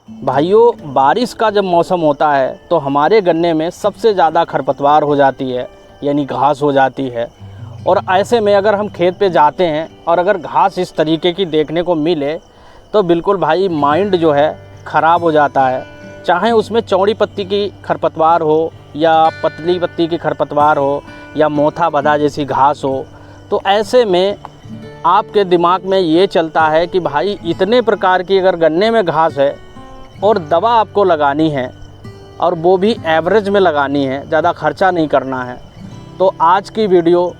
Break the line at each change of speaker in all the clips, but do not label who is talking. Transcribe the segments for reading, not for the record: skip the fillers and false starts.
भाइयों, बारिश का जब मौसम होता है तो हमारे गन्ने में सबसे ज़्यादा खरपतवार हो जाती है, यानी घास हो जाती है। और ऐसे में अगर हम खेत पे जाते हैं और अगर घास इस तरीके की देखने को मिले तो बिल्कुल भाई माइंड जो है ख़राब हो जाता है। चाहे उसमें चौड़ी पत्ती की खरपतवार हो या पतली पत्ती की खरपतवार हो या मोथा बधा जैसी घास हो, तो ऐसे में आपके दिमाग में ये चलता है कि भाई इतने प्रकार की अगर गन्ने में घास है और दवा आपको लगानी है और वो भी एवरेज में लगानी है, ज़्यादा खर्चा नहीं करना है, तो आज की वीडियो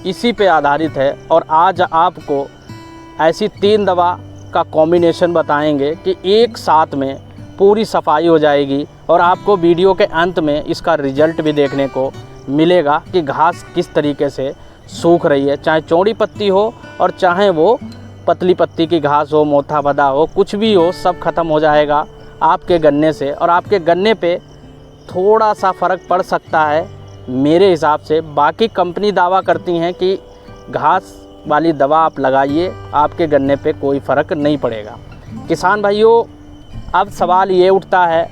इसी पे आधारित है। और आज आपको ऐसी 3 दवा का कॉम्बिनेशन बताएंगे कि एक साथ में पूरी सफाई हो जाएगी और आपको वीडियो के अंत में इसका रिजल्ट भी देखने को मिलेगा कि घास किस तरीके से सूख रही है, चाहे चौड़ी पत्ती हो और चाहे वो पतली पत्ती की घास हो, मोथा बधा हो, कुछ भी हो, सब ख़त्म हो जाएगा आपके गन्ने से। और आपके गन्ने पे थोड़ा सा फ़र्क पड़ सकता है मेरे हिसाब से। बाकी कंपनी दावा करती हैं कि घास वाली दवा आप लगाइए, आपके गन्ने पे कोई फ़र्क नहीं पड़ेगा। किसान भाइयों, अब सवाल ये उठता है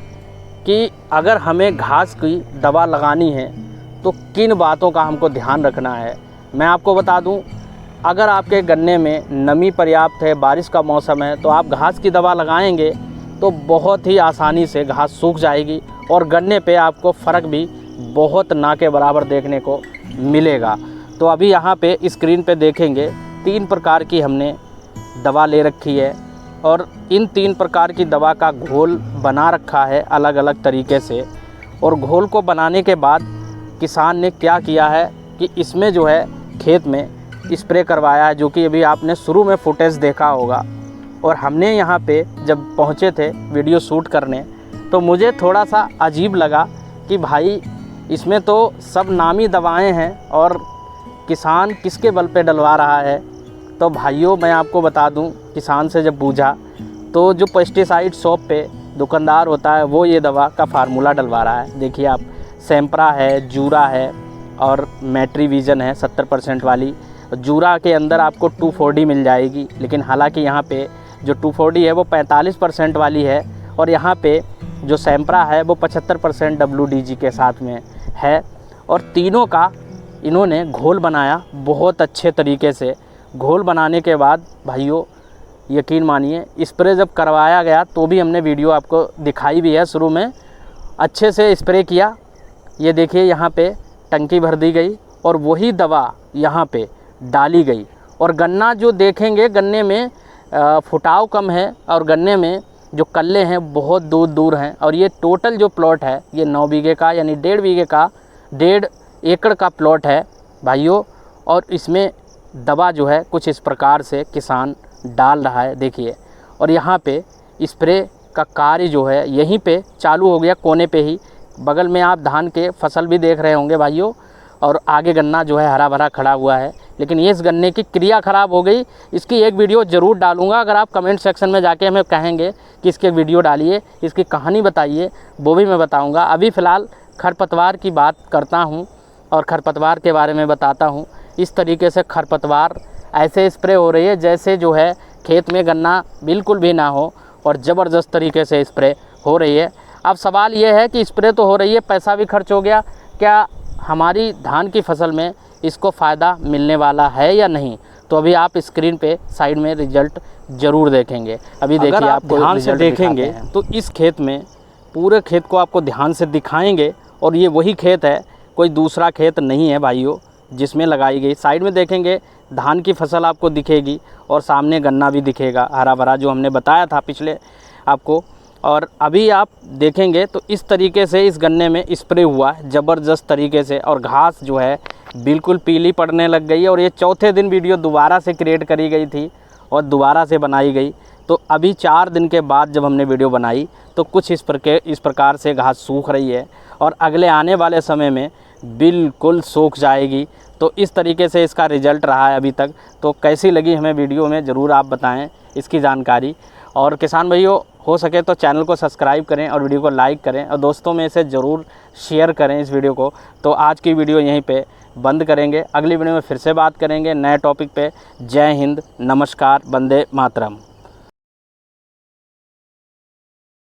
कि अगर हमें घास की दवा लगानी है तो किन बातों का हमको ध्यान रखना है। मैं आपको बता दूं, अगर आपके गन्ने में नमी पर्याप्त है, बारिश का मौसम है, तो आप घास की दवा लगाएंगे तो बहुत ही आसानी से घास सूख जाएगी और गन्ने पे आपको फ़र्क भी बहुत ना के बराबर देखने को मिलेगा। तो अभी यहाँ पे स्क्रीन पे देखेंगे 3 प्रकार की हमने दवा ले रखी है और इन 3 प्रकार की दवा का घोल बना रखा है अलग अलग तरीके से। और घोल को बनाने के बाद किसान ने क्या किया है कि इसमें जो है खेत में स्प्रे करवाया है, जो कि अभी आपने शुरू में फुटेज देखा होगा। और हमने यहाँ पे जब पहुँचे थे वीडियो शूट करने तो मुझे थोड़ा सा अजीब लगा कि भाई इसमें तो सब नामी दवाएं हैं और किसान किसके बल पे डलवा रहा है। तो भाइयों, मैं आपको बता दूं, किसान से जब पूछा तो जो पेस्टिसाइड शॉप पे दुकानदार होता है वो ये दवा का फार्मूला डलवा रहा है। देखिए आप, सैंपरा है, जूरा है और मैट्रीविजन है 70% वाली। जूरा के अंदर आपको 2,4-D मिल जाएगी, लेकिन हालांकि यहाँ पे जो 2,4-D है वो 45% वाली है और यहाँ पे जो सैंपरा है वो 75% WDG के साथ में है। और तीनों का इन्होंने घोल बनाया बहुत अच्छे तरीके से। घोल बनाने के बाद भाइयों यकीन मानिए, स्प्रे जब करवाया गया तो भी हमने वीडियो आपको दिखाई भी है शुरू में, अच्छे से स्प्रे किया। ये देखिए यहाँ पे टंकी भर दी गई और वही दवा यहाँ पे डाली गई। और गन्ना जो देखेंगे, गन्ने में फुटाव कम है और गन्ने में जो कल्ले हैं बहुत दूर दूर हैं। और ये टोटल जो प्लॉट है ये 9 बीघे का, यानी 1.5 बीघे का, 1.5 एकड़ का प्लॉट है भाइयों। और इसमें दवा जो है कुछ इस प्रकार से किसान डाल रहा है, देखिए। और यहाँ पे स्प्रे का कार्य जो है यहीं पे चालू हो गया, कोने पे ही। बगल में आप धान के फसल भी देख रहे होंगे भाइयों, और आगे गन्ना जो है हरा भरा खड़ा हुआ है। लेकिन ये इस गन्ने की क्रिया ख़राब हो गई। इसकी एक वीडियो ज़रूर डालूंगा। अगर आप कमेंट सेक्शन में जाके हमें कहेंगे कि इसके वीडियो डालिए, इसकी कहानी बताइए, वो भी मैं बताऊंगा। अभी फ़िलहाल खरपतवार की बात करता हूं और खरपतवार के बारे में बताता हूं। इस तरीके से खरपतवार ऐसे स्प्रे हो रही है जैसे जो है खेत में गन्ना बिल्कुल भी ना हो, और ज़बरदस्त तरीके से स्प्रे हो रही है। अब सवाल ये है कि स्प्रे तो हो रही है, पैसा भी खर्च हो गया, क्या हमारी धान की फसल में इसको फ़ायदा मिलने वाला है या नहीं? तो अभी आप स्क्रीन पे साइड में रिजल्ट ज़रूर देखेंगे। अभी देखिए, आप ध्यान से देखेंगे तो इस खेत में पूरे खेत को आपको ध्यान से दिखाएंगे और ये वही खेत है, कोई दूसरा खेत नहीं है भाइयों जिसमें लगाई गई। साइड में देखेंगे धान की फसल आपको दिखेगी और सामने गन्ना भी दिखेगा हरा भरा, जो हमने बताया था पिछले आपको। और अभी आप देखेंगे तो इस तरीके से इस गन्ने में स्प्रे हुआ है ज़बरदस्त तरीके से, और घास जो है बिल्कुल पीली पड़ने लग गई है। और ये चौथे दिन वीडियो दोबारा से क्रिएट करी गई थी और दोबारा से बनाई गई। तो अभी 4 दिन के बाद जब हमने वीडियो बनाई तो कुछ इस प्रकार से घास सूख रही है और अगले आने वाले समय में बिल्कुल सूख जाएगी। तो इस तरीके से इसका रिज़ल्ट रहा है अभी तक। तो कैसी लगी हमें वीडियो में ज़रूर आप बताएं इसकी जानकारी। और किसान भाइयों, हो सके तो चैनल को सब्सक्राइब करें और वीडियो को लाइक करें और दोस्तों में इसे ज़रूर शेयर करें इस वीडियो को। तो आज की वीडियो यहीं पे बंद करेंगे, अगली वीडियो में फिर से बात करेंगे नए टॉपिक पे। जय हिंद, नमस्कार, वंदे मातरम।